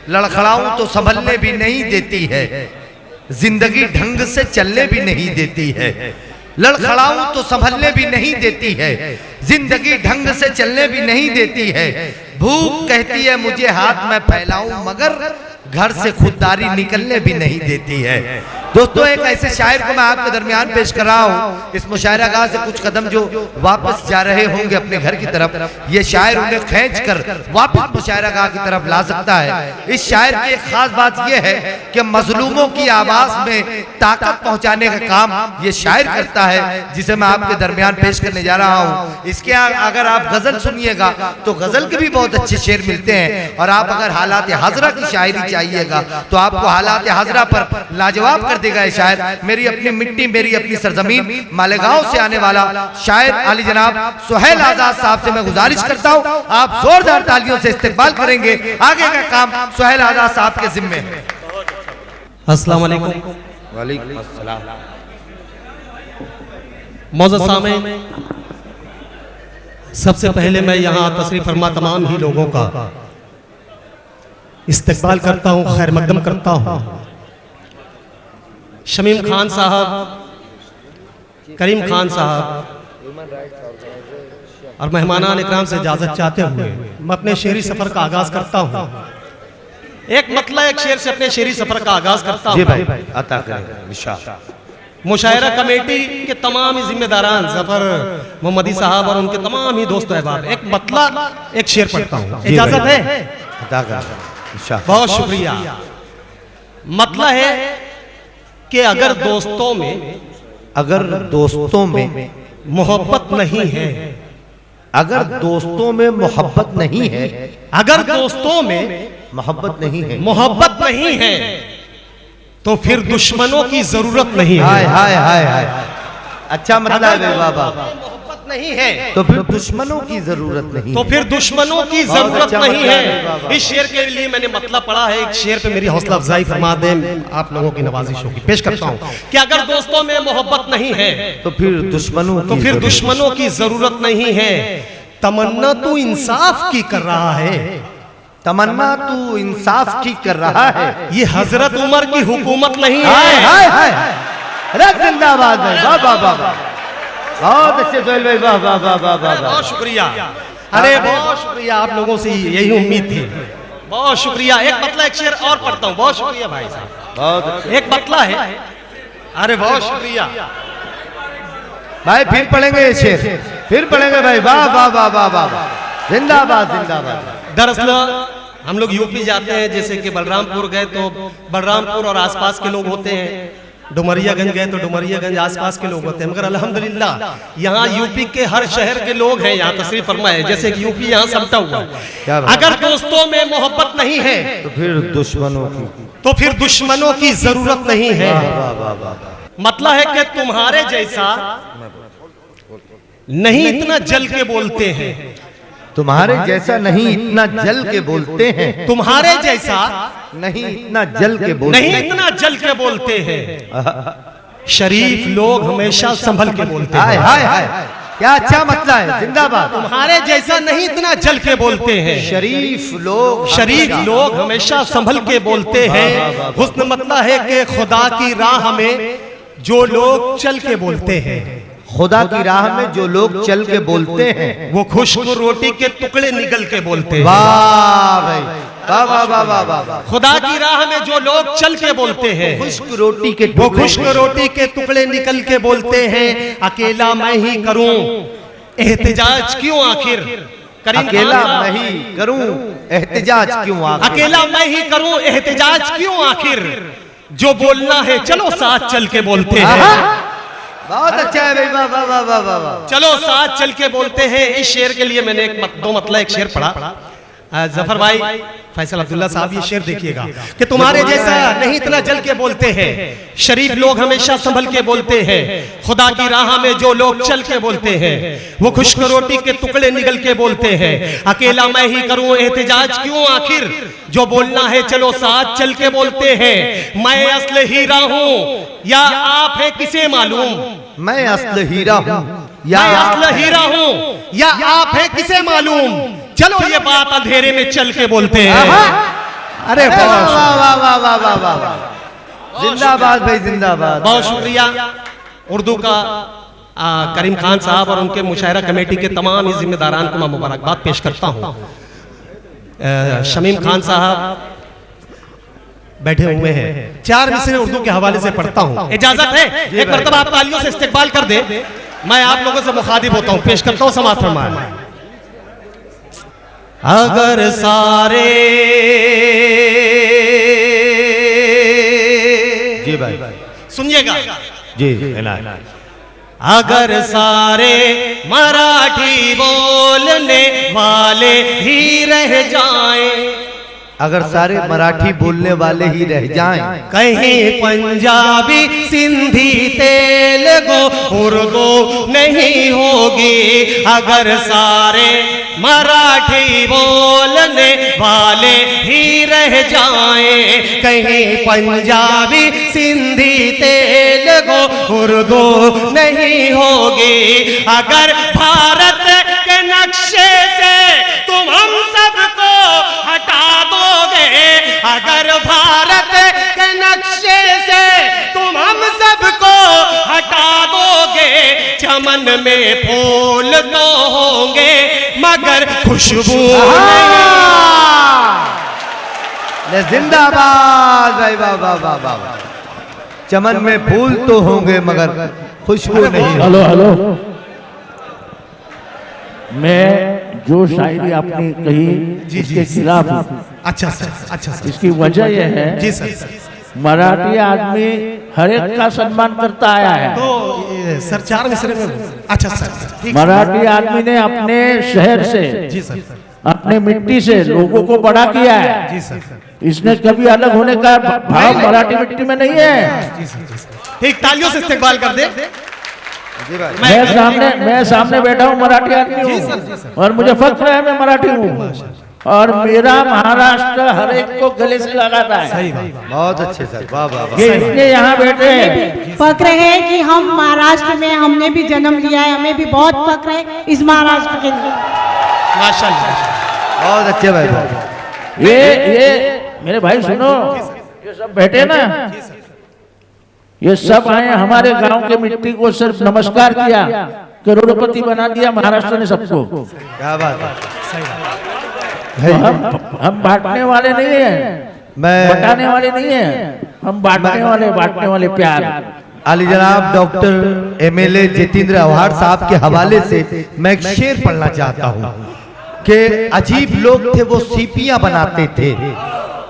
लड़खड़ाऊं तो संभलने भी नहीं देती है, जिंदगी ढंग से चलने भी नहीं देती है। लड़खड़ाऊं तो संभलने भी नहीं देती है, जिंदगी ढंग से चलने भी नहीं देती है। भूख कहती है मुझे हाथ में फैलाऊं, मगर घर से खुददारी निकलने भी नहीं देती है। दोस्तों, एक ऐसे शायर को मैं आपके दरमियान पेश कर रहा हूँ। इस मुशायरागाह से कुछ कदम जो वापस जा रहे होंगे अपने घर की तरफ, ये शायर उन्हें खींच कर वापस मुशायरागाह की तरफ ला सकता है। इस शायर की एक खास बात यह है कि मजलूमों की आवाज में ताकत पहुंचाने का काम ये शायर करता है, जिसे मैं आपके दरमियान पेश करने जा रहा हूँ। इसके अगर आप गजल सुनिएगा तो गजल के भी बहुत अच्छे शेर मिलते हैं, और आप अगर हालात हाजरा की शायरी चाहिएगा तो आपको हालात हाजरा पर लाजवाब कर देगा ये शायर। मेरी अपनी मिट्टी, मेरी अपनी सरजमीन मालेगांव से आने वाला शायर आली जनाब सुहेल आजाद साहब से मैं गुजारिश करता हूं, आप जोरदार तालियों से इस्तकबाल करेंगे। आगे का काम सुहेल आजाद साहब के जिम्मे है। अस्सलाम वालेकुम। वालेकुम अस्सलाम। मौजूद सामईन, सबसे पहले मैं यहाँ तशरीफ फरमा तमाम ही लोगों का इस्तकबाल करता हूँ, खैर मकदम करता हूँ। शमीम खान साहब, करीम खान साहब और मेहमानान इकराम से इजाजत चाहते हुए मैं अपने शेरी सफर का आगाज करता हूँ। एक मतलब एक शेर से अपने शेरी सफर का आगाज करता हूँ। मुशायरा कमेटी के तमाम ही जिम्मेदारान जफर मोहम्मदी साहब और उनके तमाम ही दोस्त अहबाब, एक मतलब एक शेर पढ़ता हूँ, इजाजत है? बहुत शुक्रिया। मतलब है कि अगर दोस्तों में मोहब्बत नहीं है, अगर दोस्तों में मोहब्बत नहीं है, अगर दोस्तों में मोहब्बत नहीं है तो फिर दुश्मनों की जरूरत नहीं है। हाय हाय हाय हाय, अच्छा मतलब है बाबा। नहीं है तो फिर दुश्मनों की जरूरत नहीं, तो फिर दुश्मनों की जरूरत नहीं है। इस शेर के लिए मैंने मतलब पढ़ा है, एक शेर पे मेरी हौसला अफजाई फरमा दें, आप लोगों की नवाजिश होगी, पेश करता हूँ कि अगर दोस्तों में मोहब्बत नहीं है तो फिर दुश्मनों की जरूरत नहीं है। तमन्ना तू इंसाफ की कर रहा है, तमन्ना तू इंसाफ की कर रहा है, ये हजरत उमर की हुकूमत नहीं है। हाय हाय हाय, जिंदाबाद, वाह वाह वाह, बहुत अच्छे सोहेल भाई, वाह वाह वाह वाह वाह, बहुत शुक्रिया। अरे बहुत शुक्रिया, आप लोगों से यही उम्मीद थी, बहुत शुक्रिया। एक मतलब एक शेर और पढ़ता हूँ, बहुत शुक्रिया भाई साहब, बहुत एक मतलब है। अरे बहुत शुक्रिया भाई, फिर पढ़ेंगे ये शेर, फिर पढ़ेंगे भाई, वाह वाह वाह वाह वाह, जिंदाबाद जिंदाबाद। दरअसल हम लोग यूपी जाते हैं, जैसे कि बलरामपुर गए तो बलरामपुर और आसपास के लोग होते हैं, डुमरियागंज गए तो डुमरियागंज आसपास के लोग होते हैं, मगर अल्हम्दुलिल्लाह यहाँ यूपी के हर शहर के लोग हैं, यहाँ तशरीफ फरमा है, जैसे कि यूपी यहाँ समटा हुआ। अगर दोस्तों में मोहब्बत नहीं है तो फिर दुश्मनों की जरूरत नहीं है। मतलब है कि तुम्हारे जैसा नहीं इतना जल के बोलते हैं, तुम्हारे जैसा नहीं इतना जल के बोलते हैं, तुम्हारे जैसा नहीं इतना जल के बोलते, नहीं इतना जल के बोलते हैं। शरीफ लोग हमेशा संभल के बोलते हैं। हाय हाय हाय, क्या अच्छा मतलब है, जिंदाबाद। तुम्हारे जैसा नहीं इतना जल के बोलते हैं, शरीफ लोग हमेशा संभल के बोलते हैं। हुस्न मतलब है कि खुदा की राह में जो लोग चल के बोलते हैं, खुदा की राह में जो लोग चल के बोलते हैं, वो खुश्क रोटी के टुकड़े निगल के बोलते हैं। वाह भाई, वाह वाह वाह वाह वाह। खुदा की राह में जो लोग चल के बोलते हैं, खुश्क रोटी के वो खुश्क रोटी के टुकड़े निकल के बोलते हैं। अकेला मैं ही करूं एहतिजाज क्यों आखिर, अकेला मैं ही करूं एहतिजाज क्यों आखिर, अकेला मैं ही करूं एहतिजाज क्यों आखिर, जो बोलना है चलो साथ चल के बोलते हैं। बहुत अच्छा है भाई, वाह वाह वाह वाह वाह, चलो साथ चल के बोलते हैं। इस शेर के लिए मैंने दो मतलब एक शेर पढ़ा। जफर भाई, फैसल अब्दुल्ला साहब, ये शेर देखिएगा कि तुम्हारे जैसा नहीं इतना जल के बोलते हैं, शरीफ लोग हमेशा संभल के बोलते हैं। खुदा की राह में जो लोग चल के बोलते हैं, वो खुश्क रोटी के टुकड़े निगल के बोलते हैं। अकेला मैं ही करूं एहतिजाज क्यों आखिर, जो बोलना है चलो साथ चल के बोलते हैं। मैं असल हीरा हूं या आप है किसे मालूम, मैं असल हीरा हूं या असल हीरा हूं या आप है किसे मालूम, चलो ये बात अंधेरे में चल के बोलते हैं। अरे वाह वाह वाह वाह वाह वाह वाह वाह, जिंदाबाद भाई जिंदाबाद। बहुत शुक्रिया उर्दू का करीम खान साहब और उनके मुशायरा कमेटी के तमाम ही जिम्मेदारान को मैं मुबारकबाद पेश करता हूँ। शमीम खान साहब बैठे हुए हैं, 4 मिसरे उर्दू के हवाले से पढ़ता हूँ, इजाजत है? एक मरतबा आप तालियों से इस्तेकबाल कर दे, मैं आप लोगों से मुखातिब होता हूँ, पेश करता हूँ समाअत फरमाएं। अगर सारे जी भाई सुनिएगा जी, अगर सारे मराठी बोलने वाले ही रह जाएं, अगर सारे मराठी बोलने वाले ही रह जाएं, कहीं पंजाबी सिंधी तेलुगु उर्दू नहीं होगी। अगर सारे मराठी बोलने वाले ही रह जाएं, कहीं पंजाबी सिंधी तेलुगु उर्दू नहीं होगी। अगर भारत के नक्शे से तुम हम सबको हटा दोगे, अगर भारत के नक्शे से तुम हम सबको हटा दोगे, चमन में फूल तो होंगे मगर खुशबू नहीं। जिंदाबाद भाई, वाह वाह वाह वाह। चमन में फूल तो होंगे मगर खुशबू नहीं। हेलो हेलो, मैं जो शायरी आपने कही उसके खिलाफ हूं। अच्छा सर, अच्छा सर, इसकी वजह यह है जी सर, मराठी आदमी हर एक का सम्मान करता आया है। तो सर 4 मिसरे में, अच्छा सर, ठीक। मराठी आदमी ने अपने शहर से, जी सर, अपने मिट्टी से लोगों को बड़ा किया है। जी सर, इसने कभी अलग होने का भाव मराठी मिट्टी में नहीं है। जी सर, ठीक। तालियों से इस्तेकबाल कर दे। मैं सामने बैठा हूँ, मराठी आदमी हूँ और मुझे फख्र है मैं मराठी हूँ, और मेरा महाराष्ट्र हर एक को गले से लगाता है। सही बात, बहुत अच्छे सर, वाह वाह वाह। ये इसलिए यहाँ बैठे हैं। फक्र है कि हम महाराष्ट्र में, हमने भी जन्म लिया है, हमें भी बहुत फक्र है इस महाराष्ट्र के लिए। माशाल्लाह, बहुत अच्छे भाई। ये मेरे भाई सुनो, ये सब बैठे ना, ये सब आए हमारे गांव के मिट्टी को सिर्फ नमस्कार किया, करोड़पति बना दिया महाराष्ट्र ने सबको। क्या बात है। तो हम बांटने वाले नहीं हैं, मैं बटाने वाले नहीं हैं, हम बांटने वाले प्यार। आली जनाब डॉक्टर एमएलए जितेंद्र अवार्ड साहब के हवाले से मैं एक शेर पढ़ना चाहता हूँ कि अजीब लोग थे वो सीपियां बनाते थे,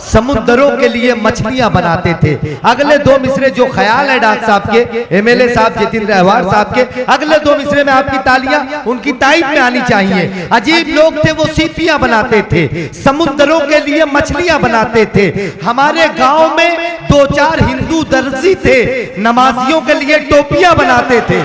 समुद्रों के लिए मछलियां बनाते थे। अगले 2 मिसरे जो ख्याल है डॉक्टर साहब के, एमएलए साहब जितेंद्र अवार्ड साहब के, अगले 2 मिसरे में आपकी तालियां उनकी तारीफ में आनी चाहिए। अजीब लोग थे वो सीपियां बनाते थे, समुद्रों के लिए मछलियां बनाते थे। हमारे गांव में 2-4 हिंदू दर्जी थे, नमाजियों के लिए टोपियां बनाते थे।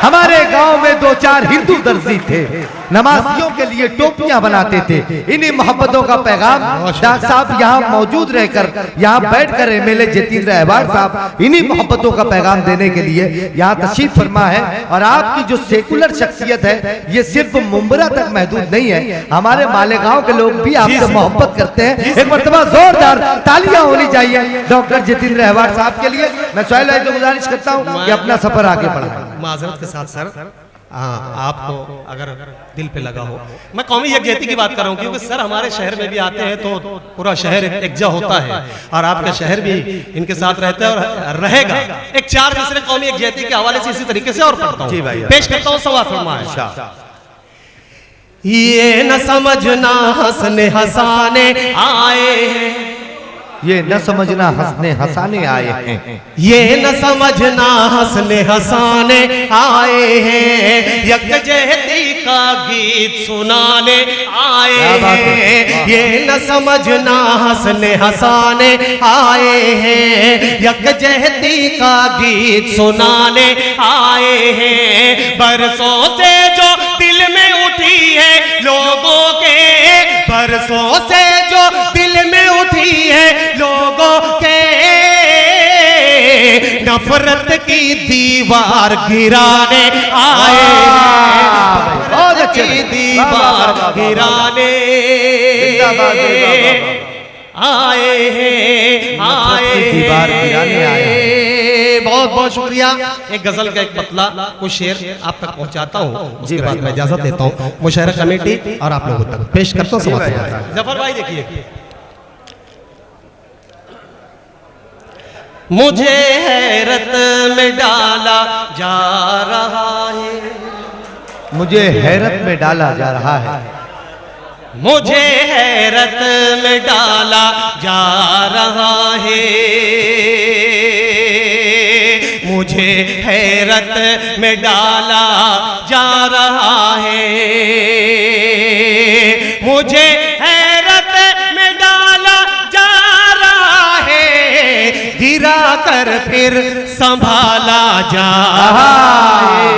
हमारे गांव में 2-4 हिंदू दर्जी थे, नमाजियों के लिए टोपियां बनाते थे। इन्हीं मोहब्बतों का पैगाम डॉक्टर साहब यहाँ मौजूद रहकर, यहाँ बैठकर एमएलए जितेंद्र अवार्ड साहब इन्हीं मोहब्बतों का पैगाम देने के लिए यहाँ तशरीफ फरमा है। और आपकी जो सेकुलर शख्सियत है ये सिर्फ मुंबरा तक महदूद नहीं है, हमारे मालेगांव के लोग भी आपसे मोहब्बत करते हैं। एक मरतबा जोरदार तालियां होनी चाहिए डॉक्टर जितेंद्र अवार्ड साहब के लिए। मैं सोहेल भाई को गुजारिश करता हूँ कि अपना सफर आगे बढ़ाएं। माजरत के साथ सर, आपको अगर दिल पे लगा हो, मैं कौमी यकजहती की बात कर रहा हूँ, क्योंकि सर हमारे शहर में भी आते हैं तो पूरा शहर एकजा होता है, और आपका शहर भी इनके साथ रहता है और रहेगा। एक 4 मिसरे कौमी यकजहती के हवाले से इसी तरीके से और पढ़ता हूँ, पेश करता हूँ समाअत फरमाएं। ये न समझना हंसने हंसाने आए हैं, ये न समझना हंसने हंसाने आए हैं, ये न समझना हंसने हंसाने आए हैं, यकजहती का गीत सुनाने आए हैं। ये न समझना हंसने हंसाने आए हैं, यकजहती का गीत सुनाने आए हैं। बरसों से जो दिल में उठी है लोगों के, बरसों से जो दिल में उठी है लोगों के, नफरत की दीवार गिराने आए, नफरत की दीवार गिराने। आए हैं, आए दीवार गिराने आए हैं। बहुत बहुत शुक्रिया। एक गजल का एक पतला कुछ शेर आप तक पहुंचाता हूँ, उसके बाद मैं इजाजत देता हूँ मुशायरा कमेटी और आप लोगों तक पेश करता हूँ। जफर भाई देखिए, मुझे हैरत में डाला जा रहा है, मुझे हैरत में डाला जा रहा है, मुझे हैरत में डाला जा रहा है, मुझे हैरत में डाला जा रहा है, मुझे हैरत में डाला जा रहा है, गिरा कर फिर संभाला जा रहा है।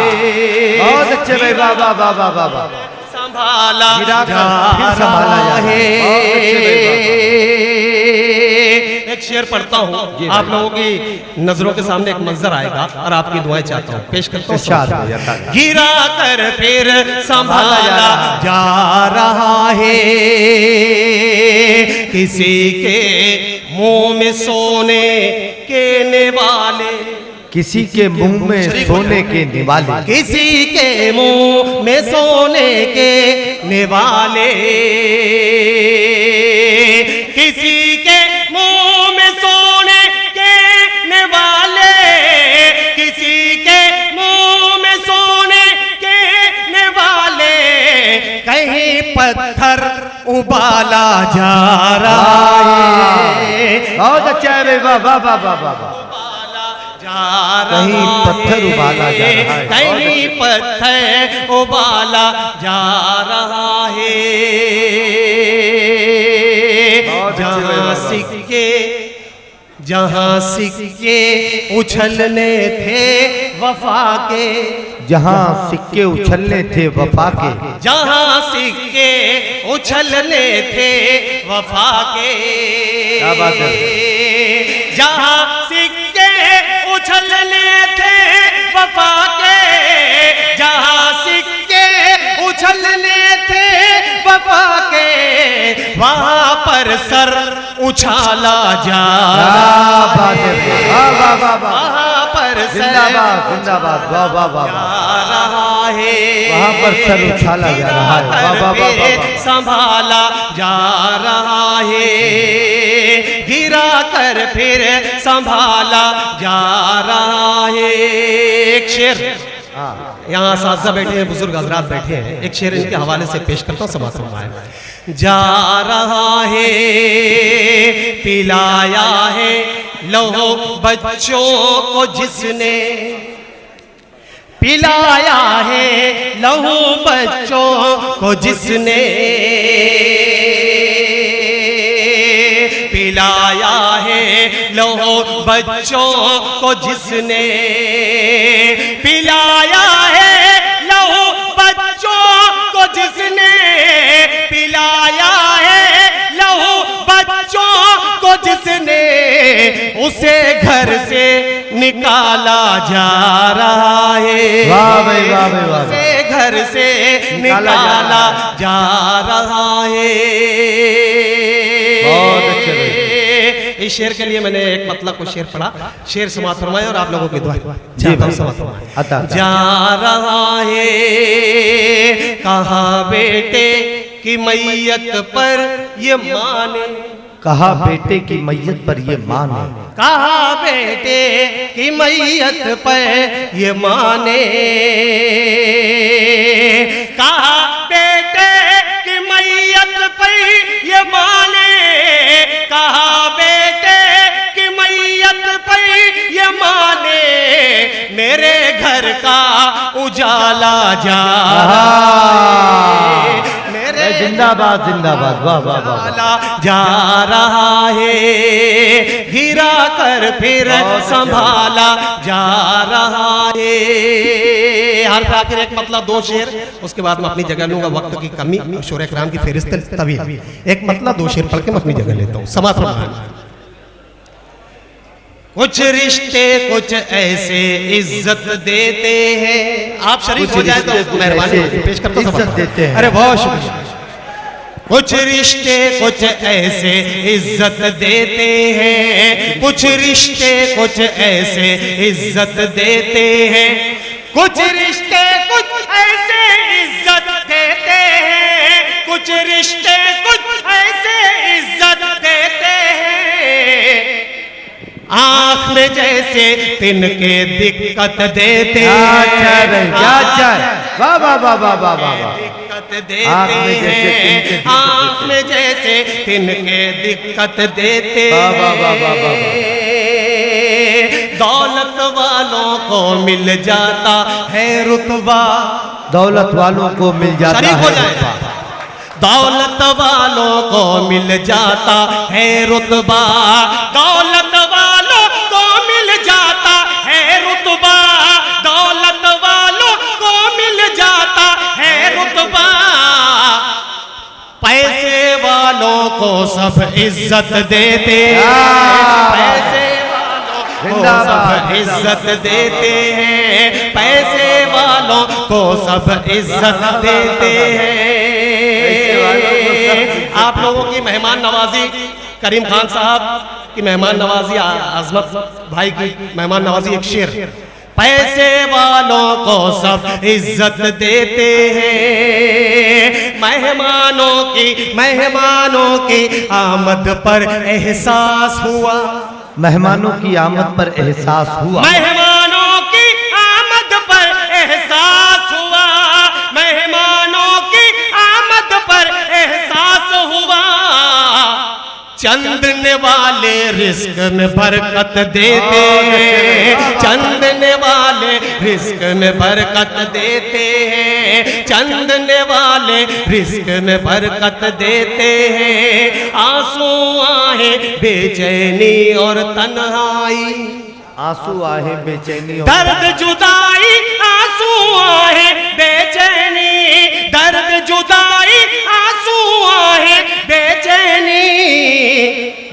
बहुत अच्छे भाई, वाह वाह वाह वाह वाह वाह। संभाला गिरा कर जा फिर संभाला जा रहा है। बहुत अच्छे भाई, वाह। एक शेर पढ़ता हूँ, आप लोगों की नजरों के सामने एक मंजर आएगा और आपकी दुआएं चाहता हूँ, पेश करता हूँ। गिरा कर फिर संभाला जा रहा है, किसी के मुंह में सोने के निवाले, किसी के मुंह में सोने के निवाले, किसी के मुंह में सोने के निवाले, किसी के मुंह में सोने के निवाले, किसी के मुंह में सोने के निवाले, कहीं पत्थर उबाला जा रहा है। बहुत अच्छा है, वाह वाह वाह वाह वाह। कहीं पत्थर उबाला जा रहा है, कहीं पत्थर उबाला जा रहा है, जहाँ सिक्के उछलने थे वफा के, जहाँ सिक्के उछलने थे वफा के, जहाँ सिक्के उछलने थे वफा के, क्या बात है। जहाँ सिक्के उछलने थे वफा के, जहाँ सिक्के उछलने थे वफा के, वहाँ पर सर उछाला जा रहा है, वहाँ पर जिंदाबाद जिंदाबाद, वाह वाह वाह, रहा है, वहाँ पर सर उछाला जा रहा है, वाह वाह वाह वाह। संभाला जा रहा है, गिरा कर फिर संभाला जा रहा है। एक शेर, यहाँ साजा बैठे हैं, बुजुर्ग हजरात बैठे हैं, एक शेर इनके हवाले से पेश करता हूँ, समाज में जा रहा है, पिलाया है लहू बच्चों को जिसने, पिलाया है लहू बच्चों को जिसने, पिलाया है लहू बच्चों को जिसने, पिलाया है लहू बच्चों को जिसने, पिलाया है लहू बच्चों को जिसने, उसे घर से निकाला जा रहा है, वाह भाई वाह भाई वाह। उसे घर से निकाला जा रहा है। बहुत अच्छे भाई। इस शेर के लिए मैंने एक मतलब को शेर पढ़ा, शेर समाप्त फरमाए और आप लोगों की दुआ जी भाई, अता अता। जा रहा है, कहाँ बेटे की मैयत पर ये माने, कहा बेटे की मैयत पर ये माने, कहा बेटे की मैयत पर ये माने, कहा बेटे की मैयत पर ये माने, कहा बेटे की मैयत पर ये माने, मेरे घर का उजाला जा रहा है, मेरे जिंदाबाद जिंदाबाद, वाह वाह वाह। जा रहा है, गिरा कर फिर संभाला जा रहा है। हर आखिर एक मतलब दो शेर, उसके बाद मैं अपनी जगह लूंगा, वक्त की कमी, शोरे कराम की फेरिस्त तवील, एक मतलब दो शेर पढ़ के मैं अपनी जगह लेता हूँ। समाप्त फरमाएं। कुछ रिश्ते कुछ ऐसे इज्जत देते हैं, आप शरीफ हो जाए तो मेहरबानी पेश करता हूं। इज्जत देते हैं। अरे बहुत शुक्रिया। कुछ रिश्ते कुछ ऐसे इज्जत देते हैं, कुछ रिश्ते कुछ ऐसे इज्जत देते हैं, कुछ रिश्ते कुछ ऐसे इज्जत देते हैं, कुछ रिश्ते कुछ ऐसे इज्जत देते हैं। आँख में जैसे तिनके दिक्कत देते हैं, वाह वाह वाह वाह वाह वाह। दिक्कत देते हैं, आँख में जैसे तिनके दिक्कत देते हैं। दौलत वालों को मिल जाता है रुतबा, दौलत वालों को मिल जाता शरीक हो है जाए। रुतबा। दौलत वालों को मिल जाता है रुतबा, दौलत वालों को मिल जाता है रुतबा, दौलत वालों को मिल जाता है रुतबा। पैसे वालों को सब इज्जत देते हैं, पैसे वालों को सब इज्जत देते हैं, पैसे वालों को सब इज्जत देते हैं। आप लोगों की मेहमान नवाजी, करीम खान साहब की मेहमान नवाजी, आजमत भाई की मेहमान नवाजी, एक शेर। पैसे वालों को सब इज्जत देते हैं, मेहमानों की आमद पर एहसास हुआ, मेहमानों की आमद पर एहसास हुआ, मेहमानों की आमद पर एहसास हुआ, मेहमानों की आमद पर एहसास हुआ। चंदने वाले रिस्क में बरकत देते हैं, चंदने वाले रिस्क में बरकत देते हैं, चंदने वाले रिस्क में बरकत देते हैं। आंसू आए बेचैनी और तन्हाई, आंसू आहे बेचैनी और दर्द जुदाई, आंसू आहे बेचैनी, दर्द जुदाई, आंसू आहे बेचैनी।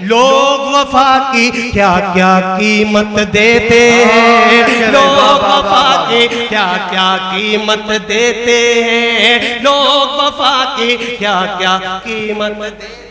लोग वफा की क्या क्या कीमत देते हैं, लोग वफा की क्या क्या कीमत देते हैं, लोग वफा की क्या क्या कीमत देते हैं।